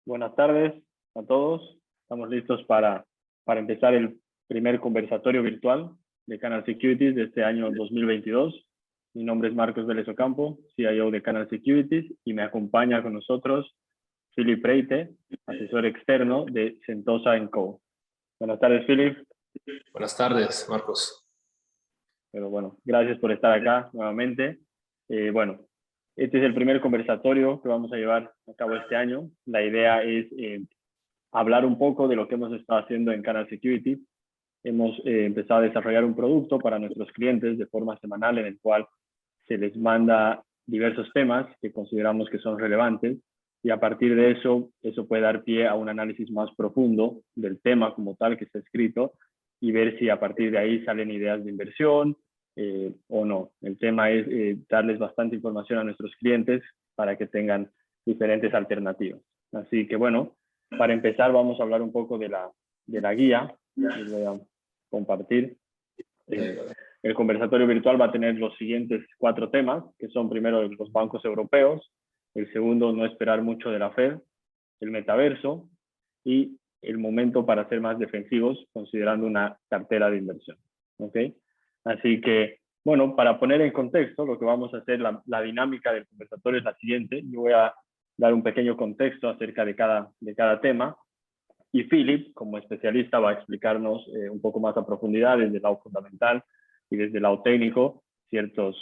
Buenas tardes a todos. Estamos listos para empezar el primer conversatorio virtual de Canal Securities de este año 2022. Mi nombre es Marcos Vélez Ocampo, CIO de Canal Securities, y me acompaña con nosotros Philip Reite, asesor externo de Sentosa & Co. Buenas tardes, Philip. Buenas tardes, Marcos. Pero bueno, gracias por estar acá nuevamente. Este es el primer conversatorio que vamos a llevar a cabo este año. La idea es hablar un poco de lo que hemos estado haciendo en Canal Security. Hemos empezado a desarrollar un producto para nuestros clientes de forma semanal en el cual se les manda diversos temas que consideramos que son relevantes, y a partir de eso puede dar pie a un análisis más profundo del tema como tal que está escrito y ver si a partir de ahí salen ideas de inversión o no. El tema es darles bastante información a nuestros clientes para que tengan diferentes alternativas. Así que bueno, para empezar vamos a hablar un poco de la guía. Les voy a compartir. El conversatorio virtual va a tener los siguientes 4 temas, que son primero los bancos europeos, el segundo no esperar mucho de la Fed, el metaverso y el momento para ser más defensivos considerando una cartera de inversión. ¿Okay? Así que, bueno, para poner en contexto lo que vamos a hacer, la dinámica del conversatorio es la siguiente. Yo voy a dar un pequeño contexto acerca de cada tema, y Philip, como especialista, va a explicarnos un poco más a profundidad desde el lado fundamental y desde el lado técnico ciertos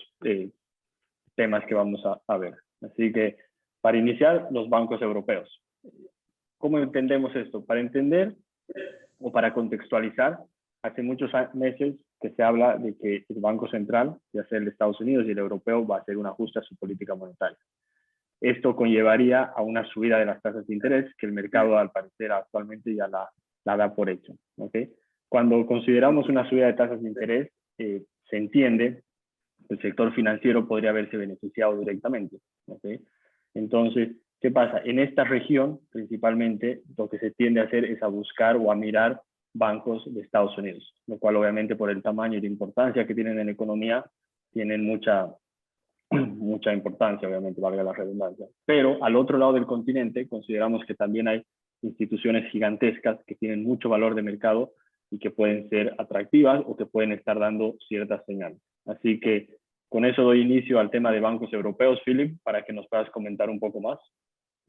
temas que vamos a ver. Así que, para iniciar, los bancos europeos. ¿Cómo entendemos esto? Para entender o para contextualizar, hace muchos meses que se habla de que el Banco Central, ya sea el de Estados Unidos y el europeo, va a hacer un ajuste a su política monetaria. Esto conllevaría a una subida de las tasas de interés que el mercado, al parecer, actualmente ya la da por hecho. ¿Okay? Cuando consideramos una subida de tasas de interés, se entiende que el sector financiero podría haberse beneficiado directamente. ¿Okay? Entonces, ¿qué pasa? En esta región, principalmente, lo que se tiende a hacer es a buscar o a mirar bancos de Estados Unidos, lo cual obviamente por el tamaño y la importancia que tienen en la economía, tienen mucha importancia, obviamente, valga la redundancia. Pero al otro lado del continente consideramos que también hay instituciones gigantescas que tienen mucho valor de mercado y que pueden ser atractivas o que pueden estar dando ciertas señales. Así que con eso doy inicio al tema de bancos europeos, Philip, para que nos puedas comentar un poco más.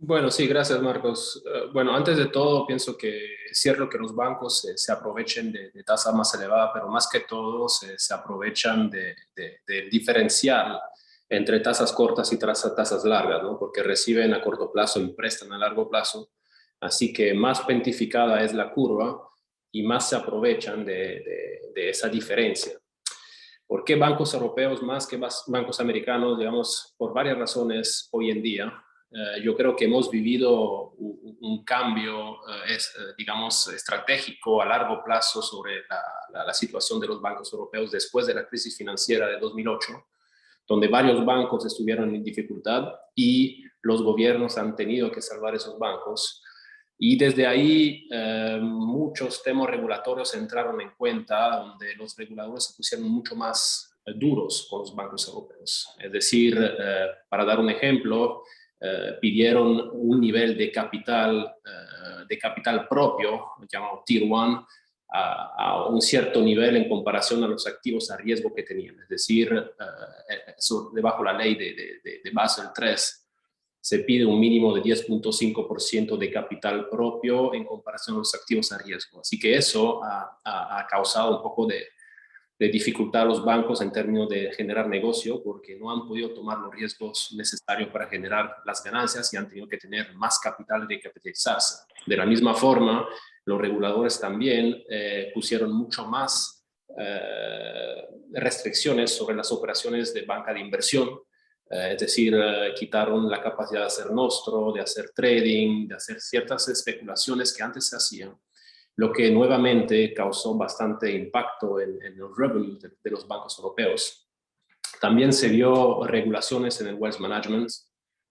Bueno, sí, gracias, Marcos. Bueno, antes de todo, pienso que es cierto que los bancos se aprovechen de tasa más elevada, pero más que todo se aprovechan del diferencial entre tasas cortas y tasas largas, ¿no? Porque reciben a corto plazo y prestan a largo plazo. Así que más pentificada es la curva y más se aprovechan de esa diferencia. ¿Por qué bancos europeos más que bancos americanos? Digamos, por varias razones hoy en día. Yo creo que hemos vivido un cambio, digamos, estratégico a largo plazo sobre la situación de los bancos europeos después de la crisis financiera de 2008, donde varios bancos estuvieron en dificultad y los gobiernos han tenido que salvar esos bancos. Y desde ahí muchos temas regulatorios entraron en cuenta, donde los reguladores se pusieron mucho más duros con los bancos europeos. Es decir, para dar un ejemplo, pidieron un nivel de capital propio, llamado Tier 1, a un cierto nivel en comparación a los activos a riesgo que tenían. Es decir, debajo de la ley de Basel III, se pide un mínimo de 10.5% de capital propio en comparación a los activos a riesgo. Así que eso ha causado un poco de dificultad a los bancos en términos de generar negocio, porque no han podido tomar los riesgos necesarios para generar las ganancias y han tenido que tener más capital de capitalizarse. De la misma forma, los reguladores también pusieron mucho más restricciones sobre las operaciones de banca de inversión. Es decir, quitaron la capacidad de hacer nostro, de hacer trading, de hacer ciertas especulaciones que antes se hacían, lo que nuevamente causó bastante impacto en los revenues de los bancos europeos. También se vio regulaciones en el wealth management,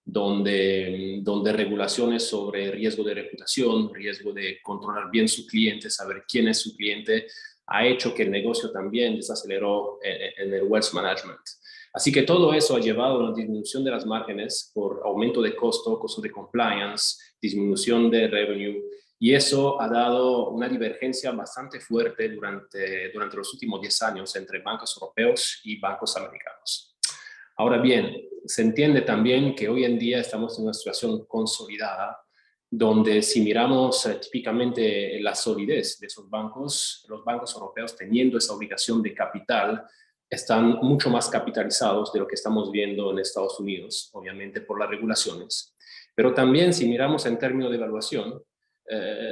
donde regulaciones sobre riesgo de reputación, riesgo de controlar bien su cliente, saber quién es su cliente, ha hecho que el negocio también desaceleró en el wealth management. Así que todo eso ha llevado a una disminución de las márgenes por aumento de costo de compliance disminución de revenue, y eso ha dado una divergencia bastante fuerte durante los últimos 10 años entre bancos europeos y bancos americanos. Ahora bien, se entiende también que hoy en día estamos en una situación consolidada, donde si miramos típicamente la solidez de esos bancos, los bancos europeos teniendo esa obligación de capital, están mucho más capitalizados de lo que estamos viendo en Estados Unidos, obviamente por las regulaciones. Pero también si miramos en términos de evaluación,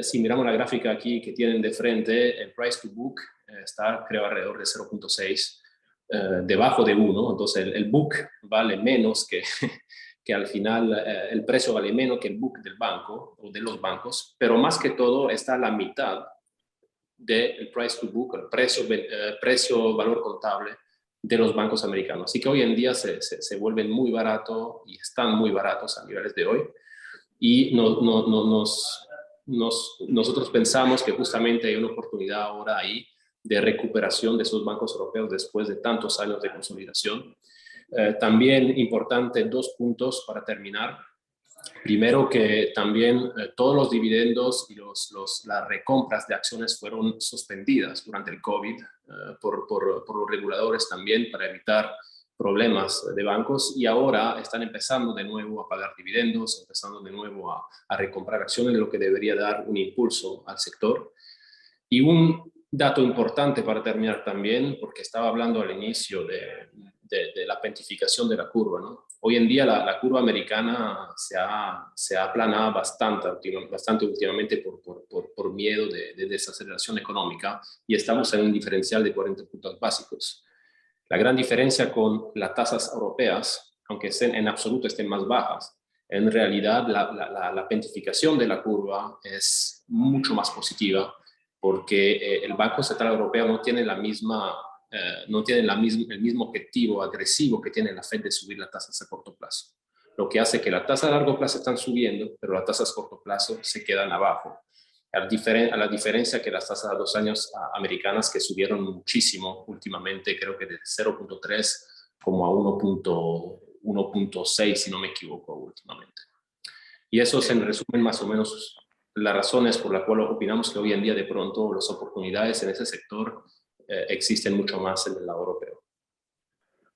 si miramos la gráfica aquí que tienen de frente, el price to book está creo alrededor de 0.6, debajo de 1, entonces el book vale menos que al final el precio vale menos que el book del banco o de los bancos, pero más que todo está a la mitad del price to book, el precio-valor contable de los bancos americanos. Así que hoy en día se vuelven muy baratos y están muy baratos a niveles de hoy. Y nosotros pensamos que justamente hay una oportunidad ahora ahí de recuperación de esos bancos europeos después de tantos años de consolidación. También importante, 2 puntos para terminar. Primero, que también todos los dividendos y las recompras de acciones fueron suspendidas durante el COVID por los reguladores también para evitar problemas de bancos, y ahora están empezando de nuevo a pagar dividendos, empezando de nuevo a recomprar acciones, lo que debería dar un impulso al sector. Y un dato importante para terminar también, porque estaba hablando al inicio de la pentificación de la curva, ¿no? Hoy en día la curva americana se ha aplanado bastante últimamente por miedo de desaceleración económica, y estamos en un diferencial de 40 puntos básicos. La gran diferencia con las tasas europeas, aunque en absoluto estén más bajas, en realidad la pentificación de la curva es mucho más positiva, porque el Banco Central Europeo no tiene el mismo objetivo agresivo que tiene la Fed de subir las tasas a corto plazo. Lo que hace que las tasas a largo plazo están subiendo, pero las tasas a corto plazo se quedan abajo. A la diferencia que las tasas a 2 años americanas, que subieron muchísimo últimamente, creo que de 0.3 como a 1.6, si no me equivoco, últimamente. Y eso es en resumen más o menos las razones por las cuales opinamos que hoy en día de pronto las oportunidades en ese sector existen mucho más en el lado europeo.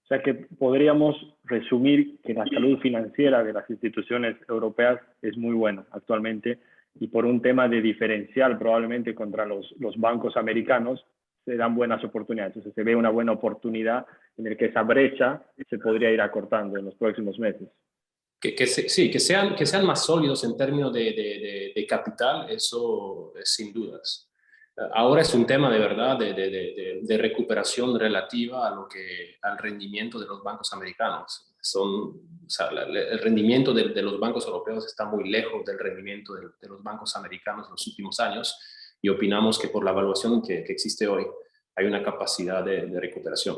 O sea que podríamos resumir que la salud financiera de las instituciones europeas es muy buena actualmente, y por un tema de diferencial probablemente contra los bancos americanos se dan buenas oportunidades. Entonces se ve una buena oportunidad en el que esa brecha se podría ir acortando en los próximos meses. Sí, que sean más sólidos en términos de capital, eso sin dudas. Ahora es un tema de verdad de recuperación relativa al rendimiento de los bancos americanos. El rendimiento de los bancos europeos está muy lejos del rendimiento de los bancos americanos en los últimos años, y opinamos que por la evaluación que existe hoy hay una capacidad de recuperación.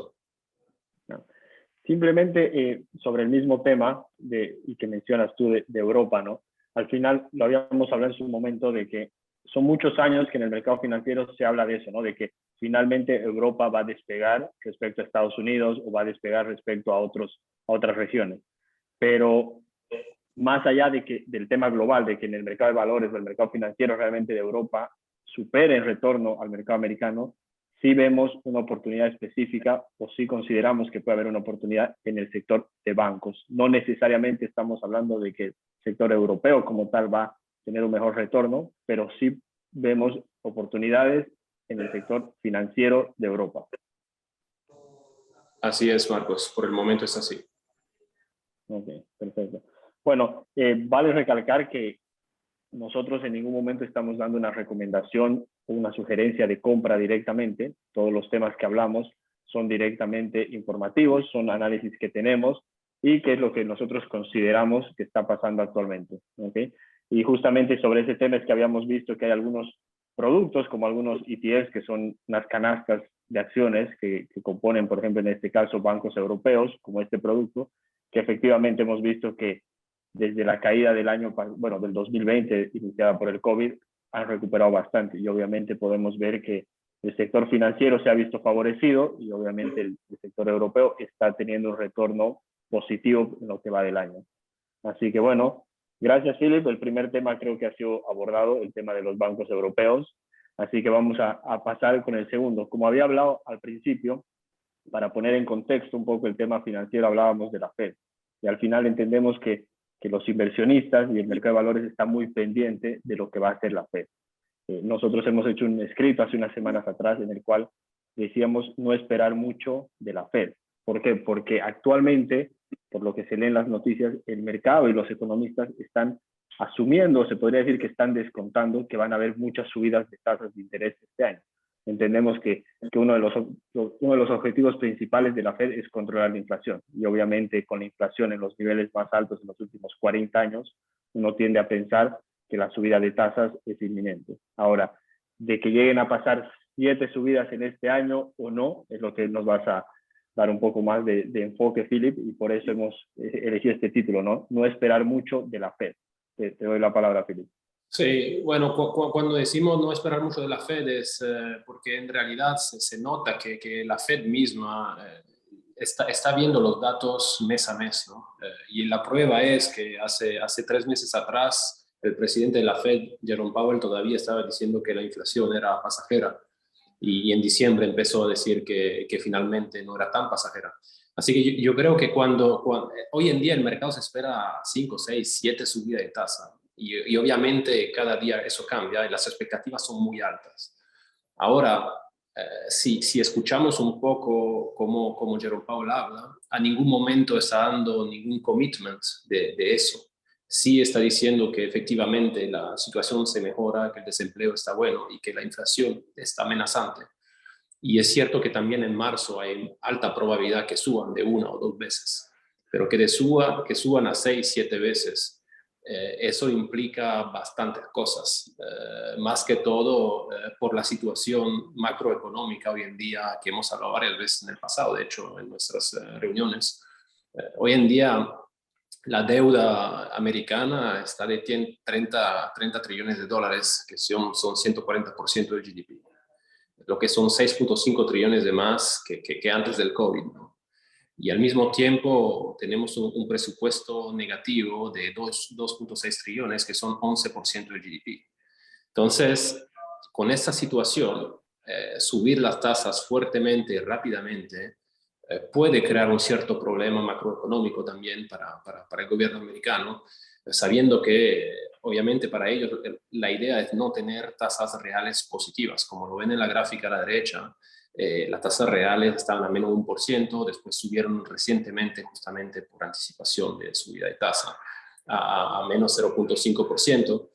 Simplemente sobre el mismo tema y que mencionas tú de Europa, ¿no? Al final lo habíamos hablado en su momento de que son muchos años que en el mercado financiero se habla de eso, ¿no? De que finalmente Europa va a despegar respecto a Estados Unidos o va a despegar respecto a otras regiones. Pero más allá del tema global, de que en el mercado de valores o el mercado financiero realmente de Europa supere en retorno al mercado americano, sí vemos una oportunidad específica, o sí consideramos que puede haber una oportunidad en el sector de bancos. No necesariamente estamos hablando de que el sector europeo como tal va a tener un mejor retorno, pero sí vemos oportunidades en el sector financiero de Europa. Así es, Marcos. Por el momento es así. Ok, perfecto. Bueno, vale recalcar que nosotros en ningún momento estamos dando una recomendación o una sugerencia de compra directamente. Todos los temas que hablamos son directamente informativos, son análisis que tenemos y que es lo que nosotros consideramos que está pasando actualmente. ¿Okay? Y justamente sobre ese tema es que habíamos visto que hay algunos productos, como algunos ETFs, que son unas canastas de acciones que componen, por ejemplo, en este caso, bancos europeos, como este producto, que efectivamente hemos visto que desde la caída del del 2020, iniciada por el COVID, han recuperado bastante, y obviamente podemos ver que el sector financiero se ha visto favorecido y obviamente el sector europeo está teniendo un retorno positivo en lo que va del año. Así que bueno, Gracias, Philip. El primer tema creo que ha sido abordado, el tema de los bancos europeos. Así que vamos a pasar con el segundo. Como había hablado al principio, para poner en contexto un poco el tema financiero, hablábamos de la Fed. Y al final entendemos que los inversionistas y el mercado de valores están muy pendientes de lo que va a hacer la Fed. Nosotros hemos hecho un escrito hace unas semanas atrás en el cual decíamos no esperar mucho de la Fed. ¿Por qué? Porque actualmente, por lo que se lee en las noticias, el mercado y los economistas están asumiendo, se podría decir que están descontando que van a haber muchas subidas de tasas de interés este año. Entendemos que uno de los objetivos principales de la Fed es controlar la inflación. Y obviamente con la inflación en los niveles más altos en los últimos 40 años, uno tiende a pensar que la subida de tasas es inminente. Ahora, de que lleguen a pasar 7 subidas en este año o no, es lo que nos vas a dar un poco más de enfoque, Philip, y por eso hemos elegido este título, ¿no? No esperar mucho de la Fed. Te doy la palabra, Philip. Sí, bueno, cuando decimos no esperar mucho de la Fed es porque en realidad se nota que la Fed misma está viendo los datos mes a mes, ¿no? Y la prueba es que hace 3 meses atrás el presidente de la Fed, Jerome Powell, todavía estaba diciendo que la inflación era pasajera y en diciembre empezó a decir que finalmente no era tan pasajera. Así que yo creo que hoy en día el mercado se espera 5, 6, 7 subidas de tasa y obviamente cada día eso cambia y las expectativas son muy altas. Ahora, si escuchamos un poco cómo Jerome Powell habla, a ningún momento está dando ningún commitment de eso. Sí está diciendo que efectivamente la situación se mejora, que el desempleo está bueno y que la inflación está amenazante. Y es cierto que también en marzo hay alta probabilidad que suban de 1 o 2 veces, pero que suban a 6, 7 veces, eso implica bastantes cosas, más que todo por la situación macroeconómica hoy en día que hemos hablado varias veces en el pasado, de hecho, en nuestras reuniones. Hoy en día la deuda americana está de 30 trillones de dólares, que son 140% del GDP, lo que son 6.5 trillones de más que antes del COVID, ¿no? Y al mismo tiempo tenemos un presupuesto negativo de 2.6 trillones, que son 11% del GDP. Entonces, con esta situación, subir las tasas fuertemente y rápidamente puede crear un cierto problema macroeconómico también para el gobierno americano, sabiendo que obviamente para ellos la idea es no tener tasas reales positivas. Como lo ven en la gráfica a la derecha, las tasas reales estaban a menos de 1%, después subieron recientemente justamente por anticipación de subida de tasa a menos 0.5%.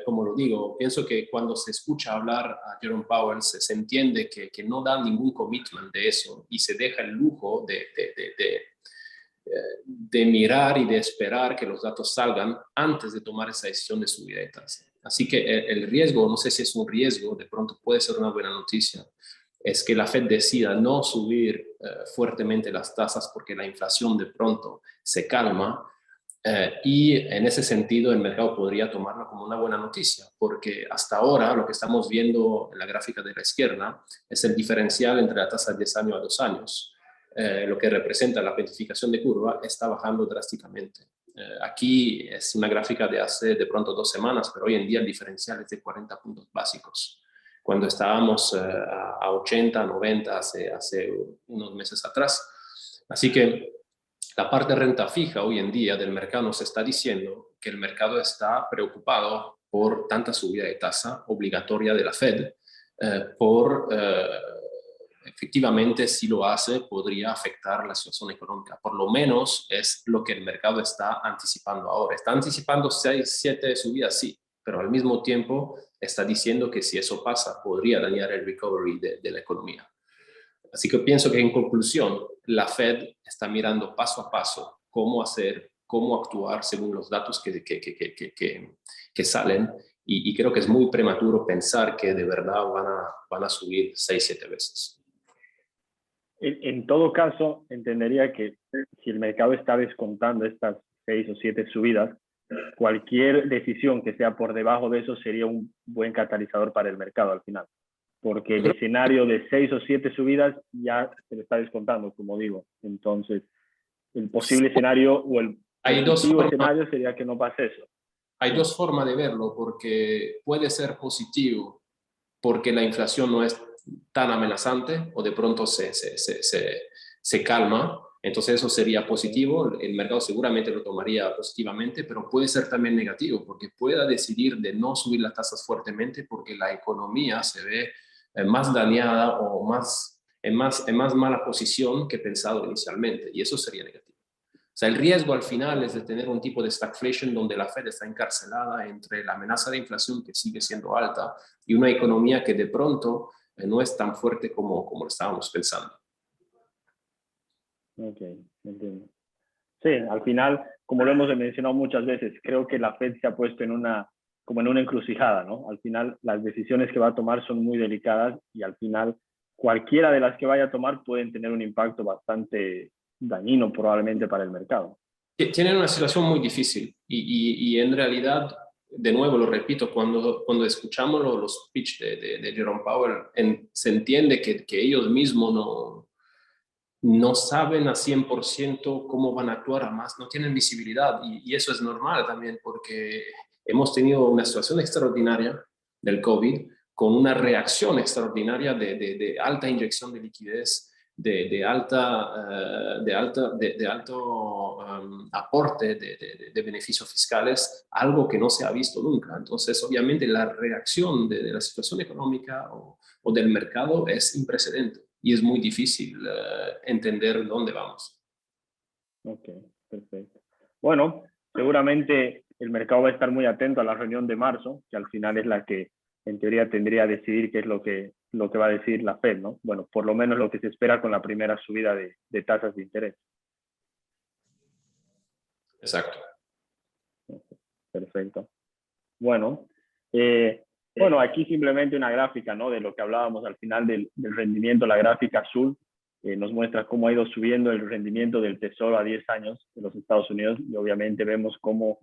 Como lo digo, pienso que cuando se escucha hablar a Jerome Powell se entiende que no da ningún commitment de eso y se deja el lujo de mirar y de esperar que los datos salgan antes de tomar esa decisión de subida de tasa. Así que el riesgo, no sé si es un riesgo, de pronto puede ser una buena noticia, es que la Fed decida no subir fuertemente las tasas porque la inflación de pronto se calma. Y en ese sentido el mercado podría tomarlo como una buena noticia, porque hasta ahora lo que estamos viendo en la gráfica de la izquierda es el diferencial entre la tasa de 10 años a 2 años. Lo que representa la petrificación de curva está bajando drásticamente. Aquí es una gráfica de hace de pronto 2 semanas, pero hoy en día el diferencial es de 40 puntos básicos, cuando estábamos a 80, 90 hace unos meses atrás. Así que la parte de renta fija hoy en día del mercado nos está diciendo que el mercado está preocupado por tanta subida de tasa obligatoria de la Fed, efectivamente, si lo hace, podría afectar la situación económica. Por lo menos es lo que el mercado está anticipando ahora. Está anticipando 6, 7 subidas, sí, pero al mismo tiempo está diciendo que si eso pasa, podría dañar el recovery de la economía. Así que pienso que en conclusión, la Fed está mirando paso a paso cómo hacer, cómo actuar según los datos que salen y creo que es muy prematuro pensar que de verdad van a subir 6, 7 veces. En todo caso, entendería que si el mercado está descontando estas 6 o 7 subidas, cualquier decisión que sea por debajo de eso sería un buen catalizador para el mercado al final, porque el escenario de 6 o 7 subidas ya se le está descontando, como digo. Entonces, el posible escenario o Hay dos positivo formas. escenario sería que no pase eso. Hay dos formas de verlo, porque puede ser positivo porque la inflación no es tan amenazante o de pronto se calma. Entonces eso sería positivo, el mercado seguramente lo tomaría positivamente, pero puede ser también negativo porque pueda decidir de no subir las tasas fuertemente porque la economía se ve más dañada o en más mala posición que pensado inicialmente, y eso sería negativo. O sea, el riesgo al final es de tener un tipo de stagflation donde la Fed está encarcelada entre la amenaza de inflación que sigue siendo alta y una economía que de pronto no es tan fuerte como lo estábamos pensando. Ok, entiendo. Sí, al final, como lo hemos mencionado muchas veces, creo que la Fed se ha puesto como en una encrucijada, ¿no? Al final, las decisiones que va a tomar son muy delicadas y al final, cualquiera de las que vaya a tomar pueden tener un impacto bastante dañino probablemente para el mercado. Tienen una situación muy difícil y en realidad, de nuevo lo repito, cuando escuchamos los pitch de Jerome Powell, se entiende que ellos mismos no saben a 100% cómo van a actuar, además no tienen visibilidad y eso es normal también porque hemos tenido una situación extraordinaria del COVID con una reacción extraordinaria de alta inyección de liquidez, de alto aporte de beneficios fiscales, algo que no se ha visto nunca. Entonces, obviamente, la reacción de la situación económica o del mercado es sin precedente y es muy difícil entender dónde vamos. Ok, perfecto. Bueno, seguramente el mercado va a estar muy atento a la reunión de marzo, que al final es la que en teoría tendría a decidir qué es lo que va a decir la Fed, ¿no? Bueno, por lo menos lo que se espera con la primera subida de tasas de interés. Exacto. Perfecto. Bueno, aquí simplemente una gráfica, ¿no? De lo que hablábamos al final del rendimiento, la gráfica azul nos muestra cómo ha ido subiendo el rendimiento del Tesoro a 10 años en los Estados Unidos y obviamente vemos cómo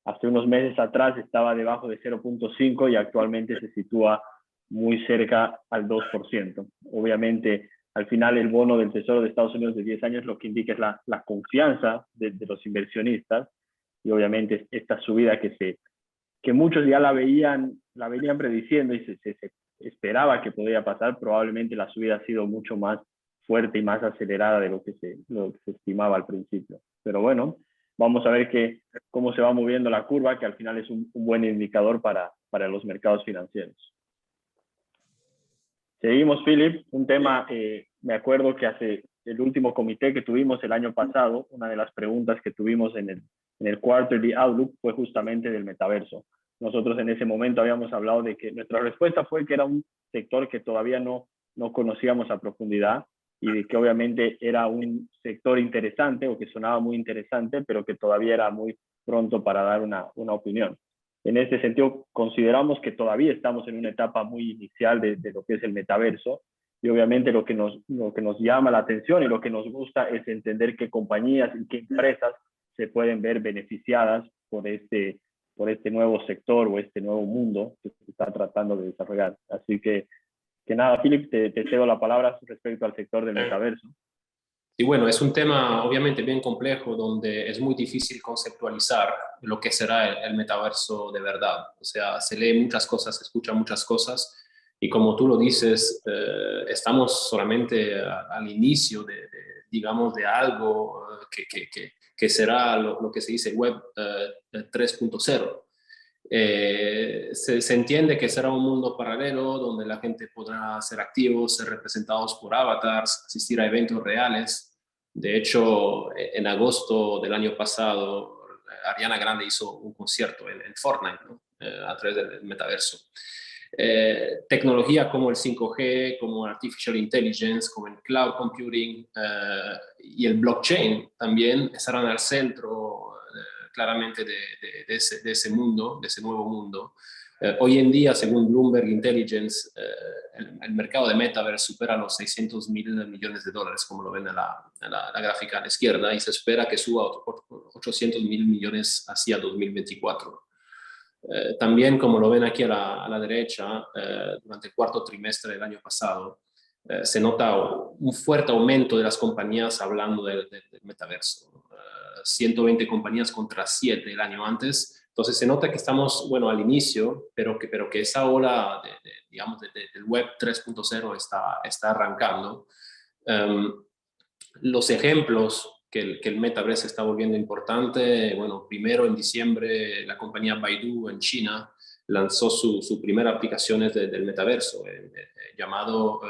hace unos meses atrás estaba debajo de 0.5 y actualmente se sitúa muy cerca al 2%. Obviamente, al final el bono del Tesoro de Estados Unidos de 10 años lo que indica es la confianza de los inversionistas y obviamente esta subida que muchos ya la venían prediciendo y se esperaba que podía pasar, probablemente la subida ha sido mucho más fuerte y más acelerada de lo que se estimaba al principio. Pero bueno, vamos a ver cómo se va moviendo la curva, que al final es un buen indicador para los mercados financieros. Seguimos, Philip, un tema, me acuerdo que hace el último comité que tuvimos el año pasado, una de las preguntas que tuvimos en el Quarterly Outlook fue justamente del metaverso. Nosotros en ese momento habíamos hablado de que nuestra respuesta fue que era un sector que todavía no conocíamos a profundidad y de que obviamente era un sector interesante o que sonaba muy interesante, pero que todavía era muy pronto para dar una opinión. En este sentido, consideramos que todavía estamos en una etapa muy inicial de lo que es el metaverso y obviamente lo que nos llama la atención y lo que nos gusta es entender qué compañías y qué empresas se pueden ver beneficiadas por este nuevo sector o este nuevo mundo que se está tratando de desarrollar. Así que nada, Philip, te cedo la palabra respecto al sector del metaverso. Y bueno, es un tema obviamente bien complejo donde es muy difícil conceptualizar lo que será el metaverso de verdad. O sea, se lee muchas cosas, se escucha muchas cosas y como tú lo dices, estamos solamente al inicio digamos, de algo que será lo que se dice Web 3.0. Se entiende que será un mundo paralelo donde la gente podrá ser activos, ser representados por avatars, asistir a eventos reales. De hecho, en agosto del año pasado, Ariana Grande hizo un concierto en Fortnite, ¿no? A través del metaverso. Tecnología como el 5G, como Artificial Intelligence, como el Cloud Computing y el blockchain también estarán al centro claramente de ese mundo, de ese nuevo mundo. Hoy en día, según Bloomberg Intelligence, el mercado de Metaverse supera los 600 mil millones de dólares, como lo ven en la gráfica a la izquierda, y se espera que suba 800 mil millones hacia 2024. También, como lo ven aquí a la derecha, durante el cuarto trimestre del año pasado, se nota un fuerte aumento de las compañías hablando del metaverso. 120 compañías contra 7 el año antes. Entonces se nota que estamos, bueno, al inicio, pero que esa ola, digamos, del web 3.0 está arrancando. Los ejemplos que el metaverso está volviendo importante, bueno, primero en diciembre la compañía Baidu en China lanzó su primera aplicación del metaverso, llamado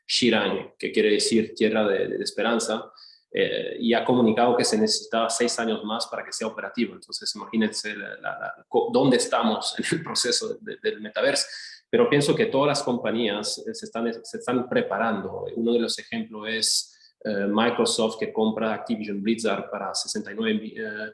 Xiran, que quiere decir tierra de esperanza, y ha comunicado que se necesitaba 6 años más para que sea operativo. Entonces, imagínense dónde estamos en el proceso del metaverso. Pero pienso que todas las compañías se están preparando. Uno de los ejemplos es Microsoft, que compra Activision Blizzard para 69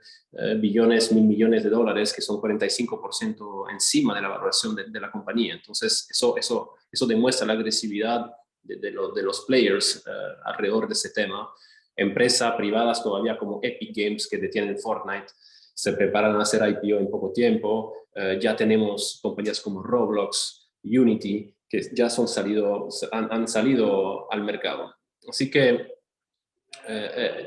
billones, mil millones de dólares, que son 45% encima de la valoración de la compañía. Entonces, eso demuestra la agresividad de los players alrededor de ese tema. Empresas privadas todavía como Epic Games, que detienen Fortnite, se preparan a hacer IPO en poco tiempo. Ya tenemos compañías como Roblox, Unity, que ya han salido al mercado. Así que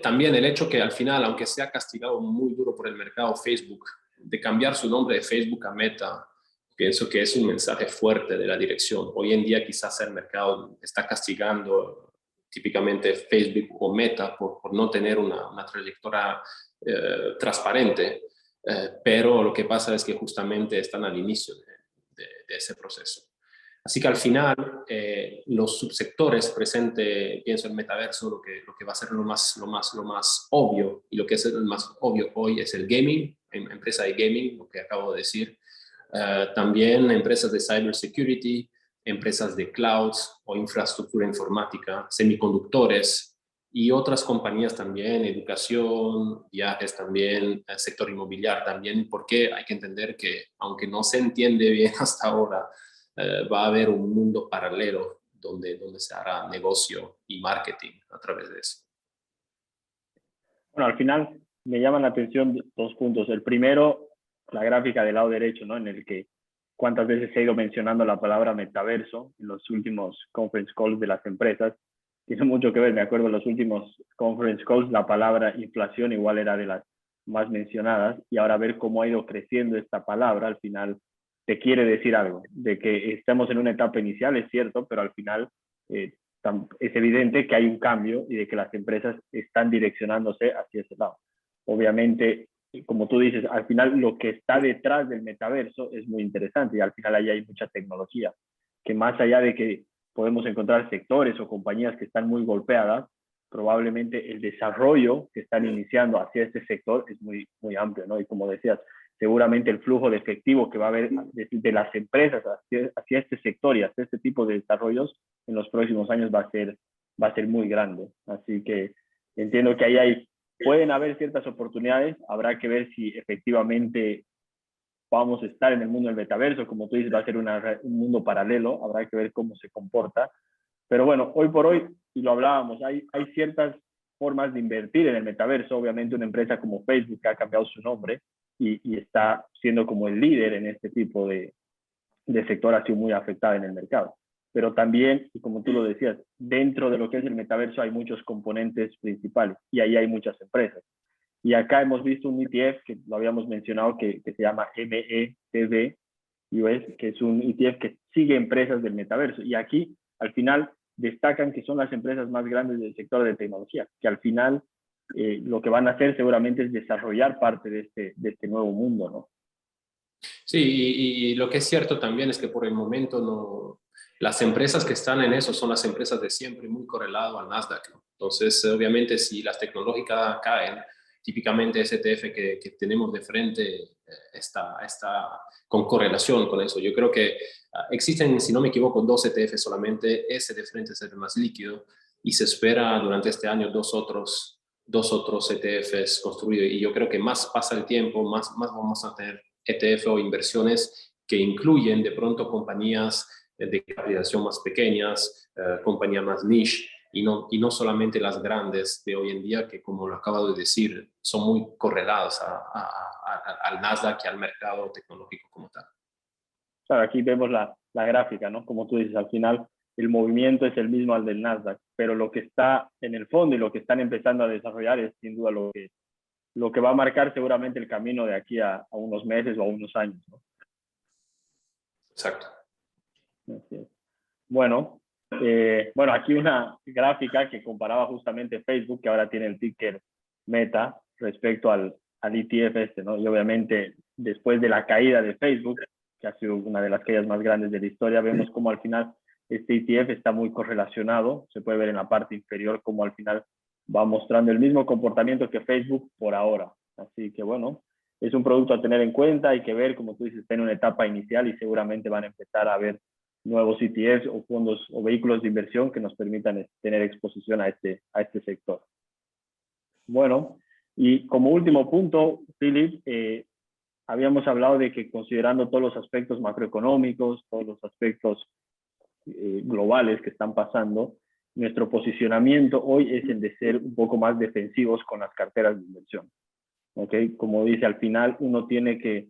también el hecho que al final, aunque sea castigado muy duro por el mercado Facebook, de cambiar su nombre de Facebook a Meta, pienso que es un mensaje fuerte de la dirección. Hoy en día quizás el mercado está castigando típicamente Facebook o Meta por no tener una trayectoria transparente, pero lo que pasa es que justamente están al inicio de ese proceso. Así que al final, los subsectores presente, pienso el metaverso, lo que va a ser lo más obvio, y lo que es el más obvio hoy es el gaming, empresa de gaming, lo que acabo de decir. También empresas de cybersecurity, empresas de clouds o infraestructura informática, semiconductores y otras compañías también, educación, viajes también, sector inmobiliario también, porque hay que entender que aunque no se entiende bien hasta ahora, va a haber un mundo paralelo donde se hará negocio y marketing a través de eso. Bueno, al final me llaman la atención 2 puntos. El primero, la gráfica del lado derecho, ¿no? En el que cuántas veces se ha ido mencionando la palabra metaverso en los últimos conference calls de las empresas. Tiene mucho que ver, me acuerdo en los últimos conference calls, la palabra inflación igual era de las más mencionadas, y ahora ver cómo ha ido creciendo esta palabra, al final te quiere decir algo, de que estamos en una etapa inicial, es cierto, pero al final es evidente que hay un cambio y de que las empresas están direccionándose hacia ese lado. Obviamente, como tú dices, al final lo que está detrás del metaverso es muy interesante, y al final ahí hay mucha tecnología, que más allá de que podemos encontrar sectores o compañías que están muy golpeadas, probablemente el desarrollo que están iniciando hacia este sector es muy, muy amplio, ¿no? Y como decías, seguramente el flujo de efectivo que va a haber de las empresas hacia este sector y hacia este tipo de desarrollos en los próximos años va a ser muy grande. Así que entiendo que ahí pueden haber ciertas oportunidades, habrá que ver si efectivamente vamos a estar en el mundo del metaverso, como tú dices, va a ser un mundo paralelo, habrá que ver cómo se comporta. Pero bueno, hoy por hoy, y lo hablábamos, hay ciertas formas de invertir en el metaverso. Obviamente una empresa como Facebook, que ha cambiado su nombre y está siendo como el líder en este tipo de sector, ha sido muy afectada en el mercado. Pero también, y como tú lo decías, dentro de lo que es el metaverso hay muchos componentes principales y ahí hay muchas empresas. Y acá hemos visto un ETF que lo habíamos mencionado que se llama METV US, que es un ETF que sigue empresas del metaverso. Y aquí, al final, destacan que son las empresas más grandes del sector de tecnología, que al final lo que van a hacer seguramente es desarrollar parte de este nuevo mundo, ¿no? Sí, y lo que es cierto también es que por el momento no, las empresas que están en eso son las empresas de siempre, muy correlado al Nasdaq, ¿no? Entonces, obviamente, si las tecnológicas caen, típicamente ese ETF que tenemos de frente está con correlación con eso. Yo creo que existen, si no me equivoco, 2 ETF solamente, ese de frente es el más líquido, y se espera durante este año dos otros ETFs construidos. Y yo creo que más pasa el tiempo, más vamos a tener ETF o inversiones que incluyen de pronto compañías de capitalización más pequeñas, compañías más niche, y no solamente las grandes de hoy en día, que como lo acabo de decir, son muy correladas al Nasdaq y al mercado tecnológico como tal. Claro, aquí vemos la gráfica, ¿no? Como tú dices, al final el movimiento es el mismo al del Nasdaq, pero lo que está en el fondo y lo que están empezando a desarrollar es sin duda lo que va a marcar seguramente el camino de aquí a unos meses o a unos años, ¿no? Exacto. Así es. Bueno, bueno, aquí una gráfica que comparaba justamente Facebook, que ahora tiene el ticker Meta, respecto al ETF este, ¿no? Y obviamente, después de la caída de Facebook, que ha sido una de las caídas más grandes de la historia, vemos como al final este ETF está muy correlacionado. Se puede ver en la parte inferior como al final va mostrando el mismo comportamiento que Facebook por ahora. Así que bueno, es un producto a tener en cuenta. Hay que ver, como tú dices, está en una etapa inicial y seguramente van a empezar a ver nuevos ETFs o fondos o vehículos de inversión que nos permitan tener exposición a este sector. Bueno, y como último punto, Philip, habíamos hablado de que considerando todos los aspectos macroeconómicos, todos los aspectos globales que están pasando, nuestro posicionamiento hoy es el de ser un poco más defensivos con las carteras de inversión. ¿Okay? Como dice, al final uno tiene que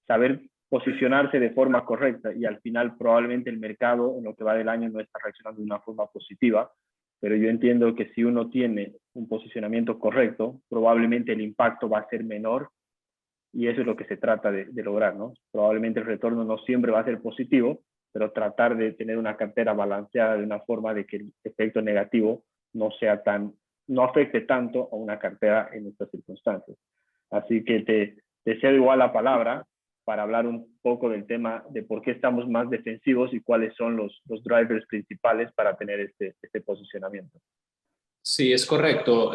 saber posicionarse de forma correcta y al final probablemente el mercado en lo que va del año no está reaccionando de una forma positiva, pero yo entiendo que si uno tiene un posicionamiento correcto, probablemente el impacto va a ser menor y eso es lo que se trata de lograr, ¿no? Probablemente el retorno no siempre va a ser positivo, pero tratar de tener una cartera balanceada de una forma de que el efecto negativo no afecte tanto a una cartera en estas circunstancias. Así que te cedo igual la palabra para hablar un poco del tema de por qué estamos más defensivos y cuáles son los drivers principales para tener este posicionamiento. Sí, es correcto.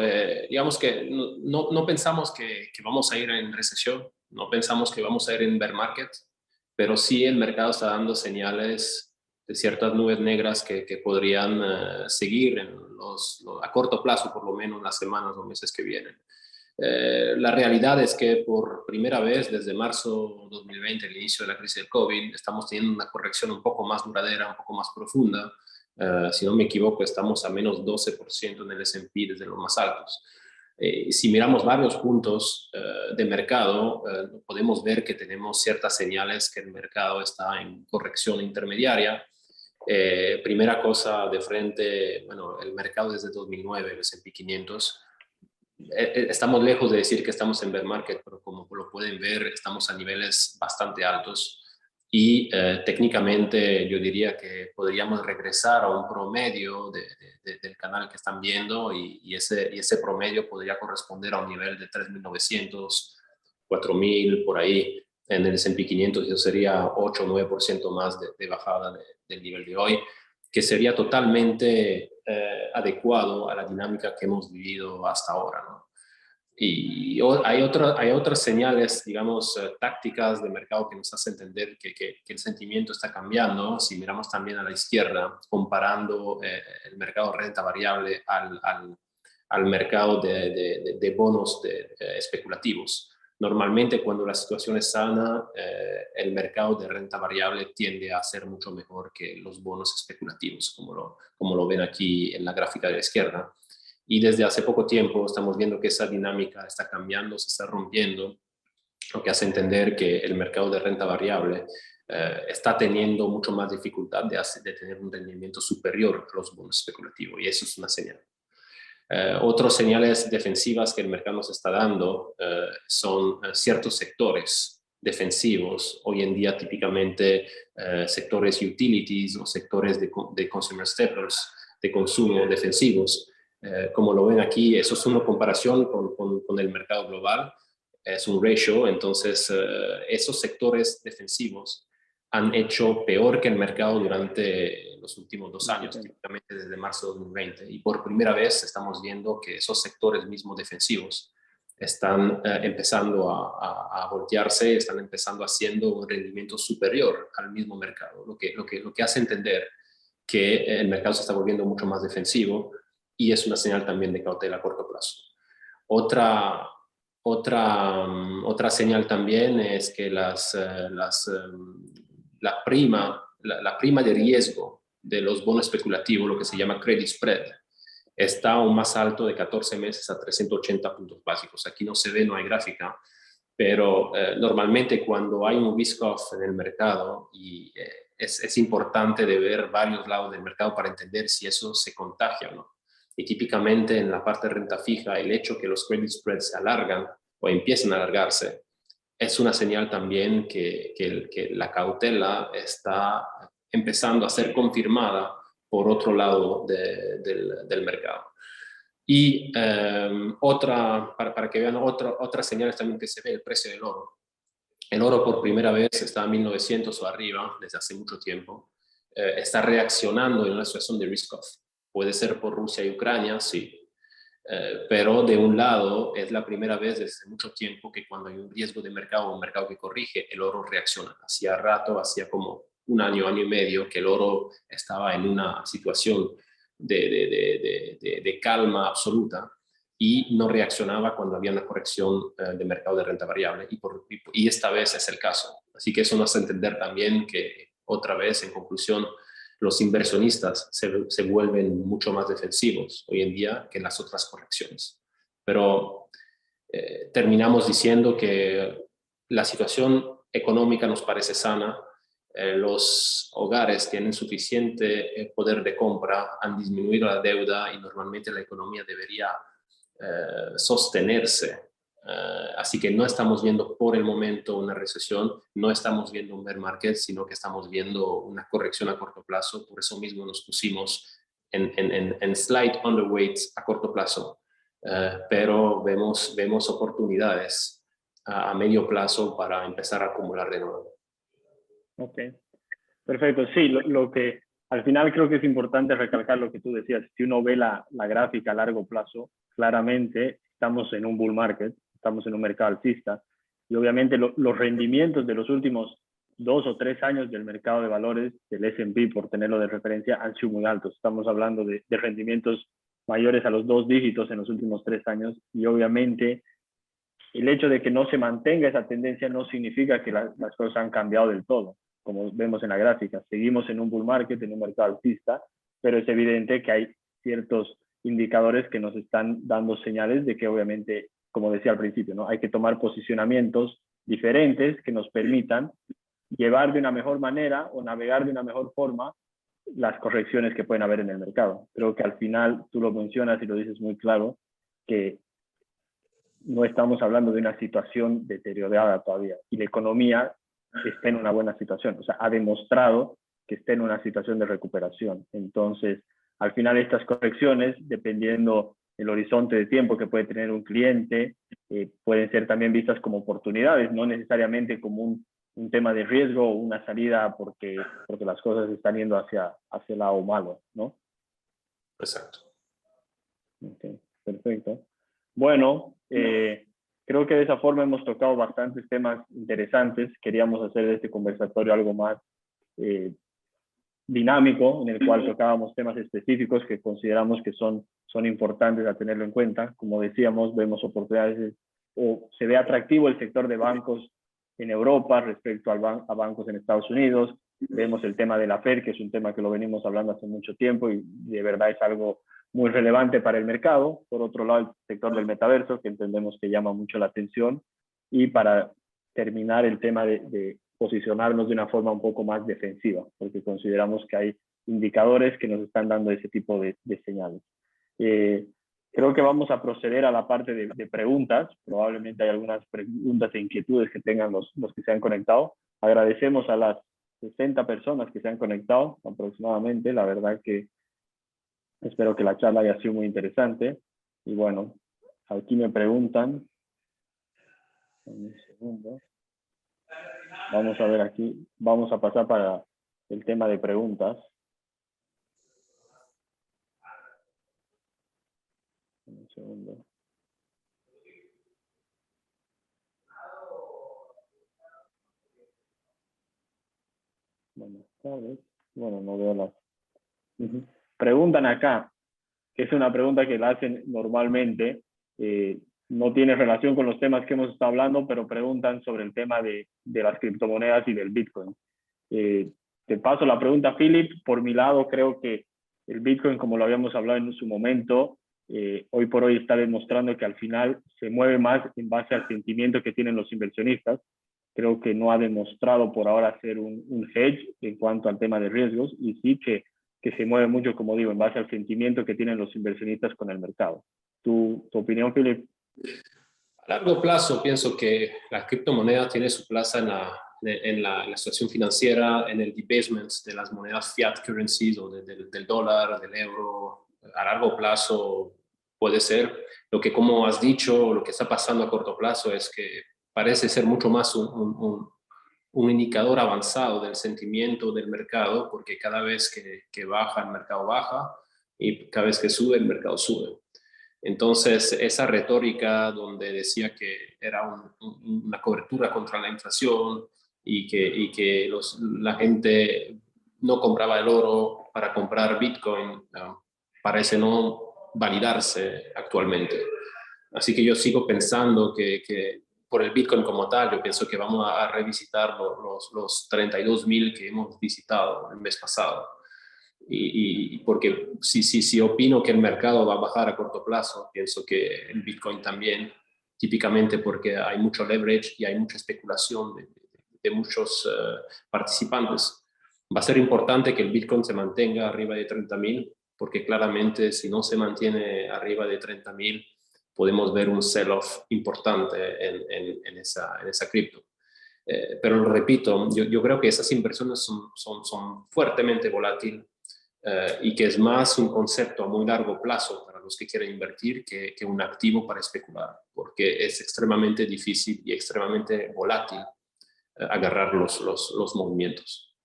Digamos que no pensamos que vamos a ir en recesión, no pensamos que vamos a ir en bear market, pero sí el mercado está dando señales de ciertas nubes negras que podrían seguir a corto plazo, por lo menos las semanas o meses que vienen. La realidad es que por primera vez desde marzo 2020, el inicio de la crisis del COVID, estamos teniendo una corrección un poco más duradera, un poco más profunda. Si no me equivoco, estamos a menos 12% en el S&P desde los más altos. Si miramos varios puntos de mercado, podemos ver que tenemos ciertas señales que el mercado está en corrección intermediaria. Primera cosa de frente, bueno, el mercado desde 2009, el S&P 500, estamos lejos de decir que estamos en bear market, pero como lo pueden ver, estamos a niveles bastante altos y técnicamente yo diría que podríamos regresar a un promedio del canal que están viendo y ese promedio podría corresponder a un nivel de 3.900, 4.000 por ahí en el S&P 500, y eso sería 8 o 9% más de bajada del nivel de hoy, que sería totalmente adecuado a la dinámica que hemos vivido hasta ahora, ¿no? Y hay otras señales, digamos, tácticas de mercado que nos hacen entender que el sentimiento está cambiando. Si miramos también a la izquierda, comparando el mercado de renta variable al mercado de bonos especulativos. Normalmente cuando la situación es sana, el mercado de renta variable tiende a ser mucho mejor que los bonos especulativos, como lo ven aquí en la gráfica de la izquierda. Y desde hace poco tiempo estamos viendo que esa dinámica está cambiando, se está rompiendo, lo que hace entender que el mercado de renta variable está teniendo mucho más dificultad de tener un rendimiento superior a los bonos especulativos, y eso es una señal. Otras señales defensivas que el mercado nos está dando son ciertos sectores defensivos, hoy en día típicamente sectores utilities o sectores de consumer staples, de consumo defensivos. Como lo ven aquí, eso es una comparación con el mercado global, es un ratio, entonces esos sectores defensivos han hecho peor que el mercado durante los últimos 2 años, típicamente desde marzo de 2020, y por primera vez estamos viendo que esos sectores mismos defensivos están empezando a voltearse, están empezando haciendo un rendimiento superior al mismo mercado, lo que hace entender que el mercado se está volviendo mucho más defensivo, y es una señal también de cautela a corto plazo. Otra señal también es que la prima de riesgo de los bonos especulativos, lo que se llama credit spread, está aún más alto de 14 meses a 380 puntos básicos. Aquí no se ve, no hay gráfica, pero normalmente cuando hay un risk-off en el mercado y es importante de ver varios lados del mercado para entender si eso se contagia o no. Y típicamente en la parte de renta fija, el hecho que los credit spreads se alargan o empiezan a alargarse es una señal también que la cautela está empezando a ser confirmada por otro lado del mercado. Y para que vean otras señales también que se ve, el precio del oro. El oro por primera vez está a 1900 o arriba desde hace mucho tiempo. Está reaccionando en una situación de risk-off. Puede ser por Rusia y Ucrania, sí. Pero de un lado es la primera vez desde mucho tiempo que cuando hay un riesgo de mercado o un mercado que corrige, el oro reacciona. Hacía rato, hacía como un año, año y medio que el oro estaba en una situación de calma absoluta y no reaccionaba cuando había una corrección de mercado de renta variable y esta vez es el caso. Así que eso nos hace entender también que otra vez, en conclusión, los inversionistas se vuelven mucho más defensivos hoy en día que en las otras correcciones. Pero terminamos diciendo que la situación económica nos parece sana, los hogares tienen suficiente poder de compra, han disminuido la deuda y normalmente la economía debería sostenerse. Así que no estamos viendo por el momento una recesión, no estamos viendo un bear market, sino que estamos viendo una corrección a corto plazo. Por eso mismo nos pusimos en slight underweights a corto plazo, pero vemos oportunidades a medio plazo para empezar a acumular de nuevo. Ok, perfecto. Sí, lo que al final creo que es importante recalcar lo que tú decías. Si uno ve la gráfica a largo plazo, claramente estamos en un bull market, estamos en un mercado alcista y obviamente los rendimientos de los últimos 2 o 3 años del mercado de valores, del S&P, por tenerlo de referencia, han sido muy altos. Estamos hablando de rendimientos mayores a los 2 dígitos en los últimos 3 años y obviamente el hecho de que no se mantenga esa tendencia no significa que las cosas han cambiado del todo, como vemos en la gráfica. Seguimos en un bull market, en un mercado alcista, pero es evidente que hay ciertos indicadores que nos están dando señales de que obviamente, como decía al principio, ¿no? Hay que tomar posicionamientos diferentes que nos permitan llevar de una mejor manera o navegar de una mejor forma las correcciones que pueden haber en el mercado. Creo que al final tú lo mencionas y lo dices muy claro, que no estamos hablando de una situación deteriorada todavía y la economía está en una buena situación, o sea, ha demostrado que está en una situación de recuperación. Entonces, al final estas correcciones, dependiendo el horizonte de tiempo que puede tener un cliente, pueden ser también vistas como oportunidades, no necesariamente como un tema de riesgo o una salida porque las cosas están yendo hacia el lado malo, ¿no? Exacto. Okay, perfecto. Bueno, creo que de esa forma hemos tocado bastantes temas interesantes. Queríamos hacer de este conversatorio algo más dinámico, en el cual tocábamos temas específicos que consideramos que son importantes a tenerlo en cuenta. Como decíamos, vemos oportunidades o se ve atractivo el sector de bancos en Europa respecto a bancos en Estados Unidos. Vemos el tema de la Fed, que es un tema que lo venimos hablando hace mucho tiempo y de verdad es algo muy relevante para el mercado. Por otro lado, el sector del metaverso, que entendemos que llama mucho la atención. Y para terminar, el tema de posicionarnos de una forma un poco más defensiva, porque consideramos que hay indicadores que nos están dando ese tipo de señales. Creo que vamos a proceder a la parte de preguntas. Probablemente hay algunas preguntas e inquietudes que tengan los que se han conectado. Agradecemos a las 60 personas que se han conectado aproximadamente. La verdad que espero que la charla haya sido muy interesante. Y bueno, aquí me preguntan. Un segundo. Vamos a ver aquí. Vamos a pasar para el tema de preguntas. Un segundo. Buenas tardes. Bueno, no veo las... Preguntan acá, que es una pregunta que la hacen normalmente, no tiene relación con los temas que hemos estado hablando, pero preguntan sobre el tema de las criptomonedas y del Bitcoin. Te paso la pregunta, Philip. Por mi lado, creo que el Bitcoin, como lo habíamos hablado en su momento, hoy por hoy está demostrando que al final se mueve más en base al sentimiento que tienen los inversionistas. Creo que no ha demostrado por ahora ser un hedge en cuanto al tema de riesgos, y sí que se mueve mucho, como digo, en base al sentimiento que tienen los inversionistas con el mercado. ¿Tu opinión, Philip? A largo plazo pienso que la criptomoneda tiene su plaza en la situación financiera, en el debasement de las monedas fiat currencies o del dólar, del euro. A largo plazo puede ser. Lo que, como has dicho, lo que está pasando a corto plazo es que parece ser mucho más un indicador avanzado del sentimiento del mercado, porque cada vez que baja, el mercado baja, y cada vez que sube, el mercado sube. Entonces, esa retórica donde decía que era una cobertura contra la inflación y que la gente no compraba el oro para comprar Bitcoin, parece no validarse actualmente. Así que yo sigo pensando que por el Bitcoin como tal, yo pienso que vamos a revisitar los 32.000 que hemos visitado el mes pasado. Y porque si opino que el mercado va a bajar a corto plazo, pienso que el Bitcoin también, típicamente porque hay mucho leverage y hay mucha especulación de muchos participantes. Va a ser importante que el Bitcoin se mantenga arriba de 30.000, porque claramente si no se mantiene arriba de 30.000, podemos ver un sell-off importante en esa cripto. Pero lo repito, yo creo que esas inversiones son fuertemente volátiles y que es más un concepto a muy largo plazo para los que quieren invertir que un activo para especular, porque es extremadamente difícil y extremadamente volátil agarrar los movimientos.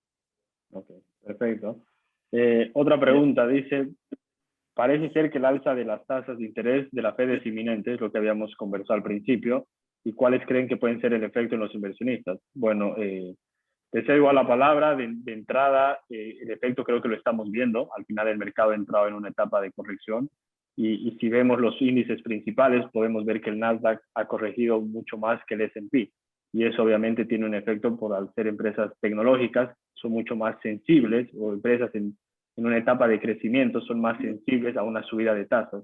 Ok, perfecto. Otra pregunta, dice, parece ser que el alza de las tasas de interés de la Fed es inminente, es lo que habíamos conversado al principio. ¿Y cuáles creen que pueden ser el efecto en los inversionistas? Bueno, te cedo a la palabra. De entrada, el efecto creo que lo estamos viendo. Al final el mercado ha entrado en una etapa de corrección. Y si vemos los índices principales, podemos ver que el Nasdaq ha corregido mucho más que el S&P. Y eso obviamente tiene un efecto por al ser empresas tecnológicas, son mucho más sensibles, o empresas en una etapa de crecimiento son más sensibles a una subida de tasas.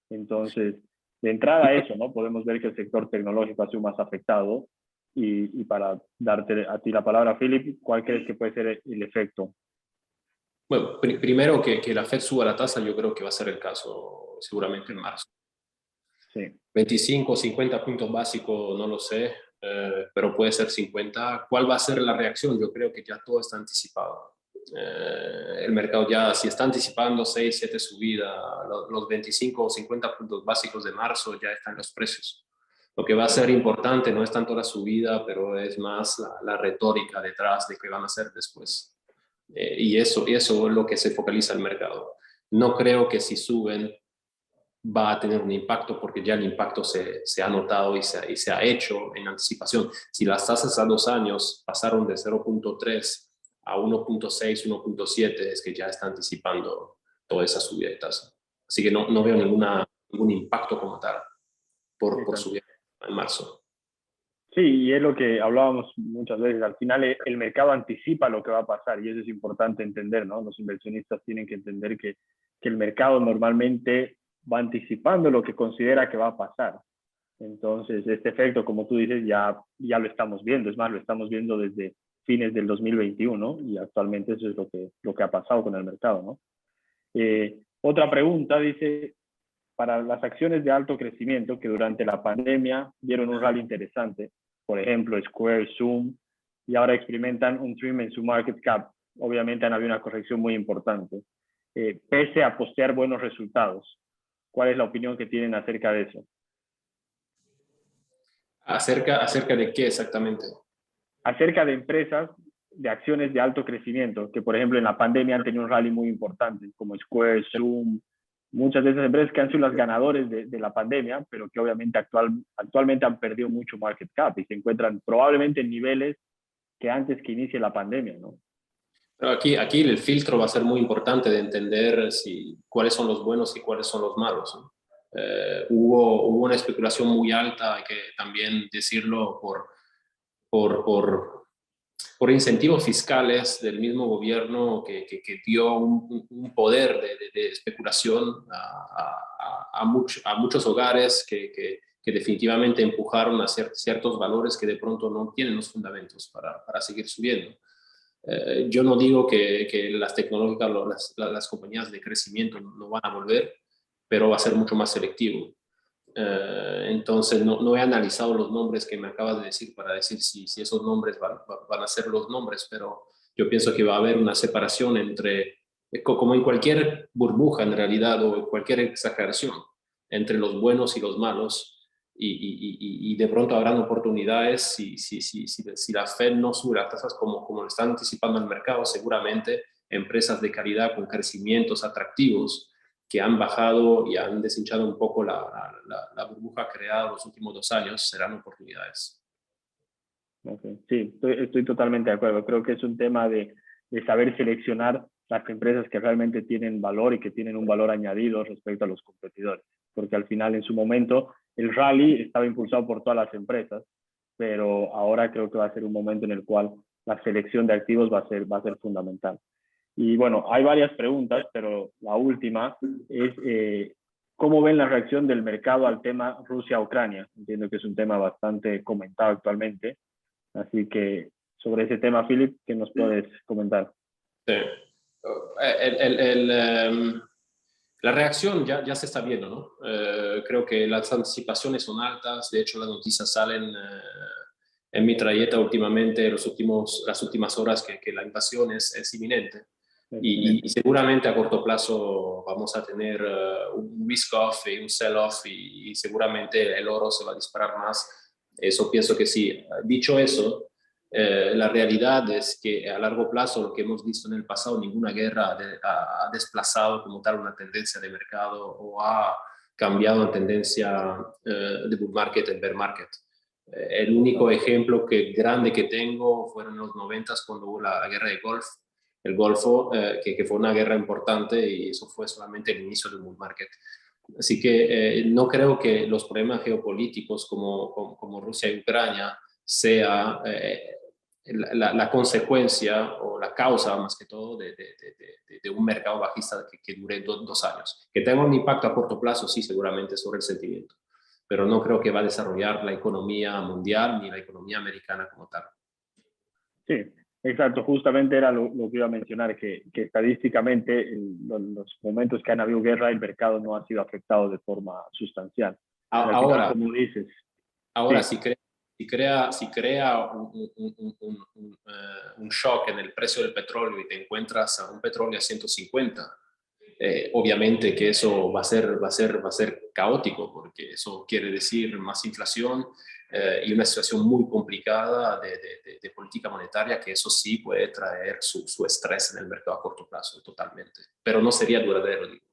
Entonces, de entrada eso, ¿no? Podemos ver que el sector tecnológico ha sido más afectado. Y para darte a ti la palabra, Philip, ¿cuál crees que puede ser el efecto? Bueno, primero que la Fed suba la tasa, yo creo que va a ser el caso seguramente en marzo. Sí. 25 o 50 puntos básicos, no lo sé, pero puede ser 50. ¿Cuál va a ser la reacción? Yo creo que ya todo está anticipado. El mercado ya, si está anticipando 6, 7 subidas, los 25 o 50 puntos básicos de marzo ya están los precios. Lo que va a ser importante no es tanto la subida, pero es más la retórica detrás de qué van a hacer después. Y eso es lo que se focaliza el mercado. No creo que si suben va a tener un impacto, porque ya el impacto se ha notado y se ha hecho en anticipación. Si las tasas a 2 años pasaron de 0.3 a 1.6, 1.7, es que ya está anticipando toda esa subida de tasa. Así que no veo ningún impacto como tal por subir en marzo. Sí, y es lo que hablábamos muchas veces. Al final el mercado anticipa lo que va a pasar, y eso es importante entender, ¿no? Los inversionistas tienen que entender que el mercado normalmente va anticipando lo que considera que va a pasar. Entonces, este efecto, como tú dices, ya lo estamos viendo. Es más, lo estamos viendo desde fines del 2021, y actualmente eso es lo que ha pasado con el mercado, ¿no? Otra pregunta dice, para las acciones de alto crecimiento que durante la pandemia dieron un rally interesante, por ejemplo, Square, Zoom, y ahora experimentan un trim en su market cap, obviamente han habido una corrección muy importante, pese a postear buenos resultados. ¿Cuál es la opinión que tienen acerca de eso? ¿Acerca de qué exactamente? Acerca de empresas de acciones de alto crecimiento, que por ejemplo en la pandemia han tenido un rally muy importante, como Square, Zoom, muchas de esas empresas que han sido las ganadores de la pandemia, pero que obviamente actualmente han perdido mucho market cap y se encuentran probablemente en niveles que antes que inicie la pandemia, ¿no? Pero aquí el filtro va a ser muy importante de entender cuáles son los buenos y cuáles son los malos, ¿no? Hubo una especulación muy alta, hay que también decirlo, por por incentivos fiscales del mismo gobierno que dio un poder de especulación a muchos hogares que definitivamente empujaron a ciertos valores que de pronto no tienen los fundamentos para seguir subiendo. Yo no digo que las tecnológicas, las compañías de crecimiento no van a volver, pero va a ser mucho más selectivo. Entonces no he analizado los nombres que me acabas de decir para decir si esos nombres van a ser los nombres, pero yo pienso que va a haber una separación entre, como en cualquier burbuja en realidad o en cualquier exageración, entre los buenos y los malos, y de pronto habrán oportunidades si la Fed no sube las tasas como lo están anticipando el mercado. Seguramente empresas de calidad con crecimientos atractivos que han bajado y han deshinchado un poco la burbuja creada los últimos 2 años, serán oportunidades. Okay. Sí, estoy totalmente de acuerdo. Creo que es un tema de saber seleccionar las empresas que realmente tienen valor y que tienen un valor añadido respecto a los competidores. Porque al final, en su momento, el rally estaba impulsado por todas las empresas, pero ahora creo que va a ser un momento en el cual la selección de activos va a ser fundamental. Y bueno, hay varias preguntas, pero la última es ¿cómo ven la reacción del mercado al tema Rusia-Ucrania? Entiendo que es un tema bastante comentado actualmente, así que sobre ese tema, Philip, ¿qué nos puedes comentar? Sí. La reacción ya se está viendo, ¿no? Creo que las anticipaciones son altas, de hecho las noticias salen en mi trayecto últimamente, las últimas horas, que la invasión es inminente. Y seguramente a corto plazo vamos a tener un risk-off y un sell-off y seguramente el oro se va a disparar más. Eso pienso que sí. Dicho eso, la realidad es que a largo plazo, lo que hemos visto en el pasado, ninguna guerra ha desplazado como tal una tendencia de mercado o ha cambiado una tendencia de bull market en bear market. El único ejemplo grande que tengo fueron en los 90s cuando hubo la guerra de el Golfo, que fue una guerra importante y eso fue solamente el inicio del bull market. Así que no creo que los problemas geopolíticos como Rusia y Ucrania sea la consecuencia o la causa, más que todo, de un mercado bajista que dure 2 años. Que tenga un impacto a corto plazo, sí, seguramente sobre el sentimiento, pero no creo que va a desarrollar la economía mundial ni la economía americana como tal. Sí, exacto. Justamente era lo que iba a mencionar, que estadísticamente los momentos que han habido guerra, el mercado no ha sido afectado de forma sustancial. Ahora, como dices. ahora Sí. si crea un shock en el precio del petróleo y te encuentras a un petróleo a 150, obviamente que eso va a ser caótico, porque eso quiere decir más inflación y una situación muy complicada de política monetaria, que eso sí puede traer su estrés en el mercado a corto plazo, totalmente. Pero no sería duradero, digo.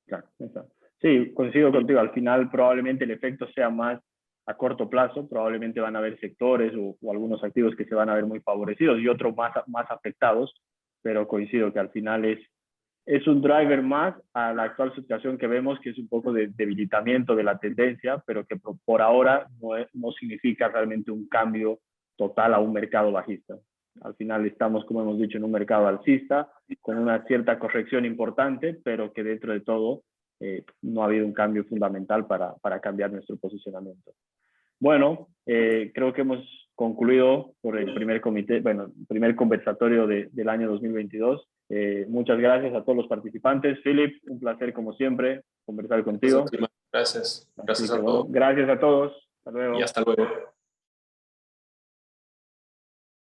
Claro, exacto. Sí, coincido contigo. Al final probablemente el efecto sea más a corto plazo. Probablemente van a haber sectores o algunos activos que se van a ver muy favorecidos y otros más afectados, pero coincido que al final es un driver más a la actual situación que vemos, que es un poco de debilitamiento de la tendencia, pero que por ahora no significa realmente un cambio total a un mercado bajista. Al final estamos, como hemos dicho, en un mercado alcista, con una cierta corrección importante, pero que dentro de todo no ha habido un cambio fundamental para cambiar nuestro posicionamiento. Bueno, creo que hemos concluido por el primer comité, bueno, el primer conversatorio del año 2022. Muchas gracias a todos los participantes. Philip, un placer como siempre conversar contigo. Gracias. Gracias a todos. Gracias a todos. Hasta luego. Y hasta luego.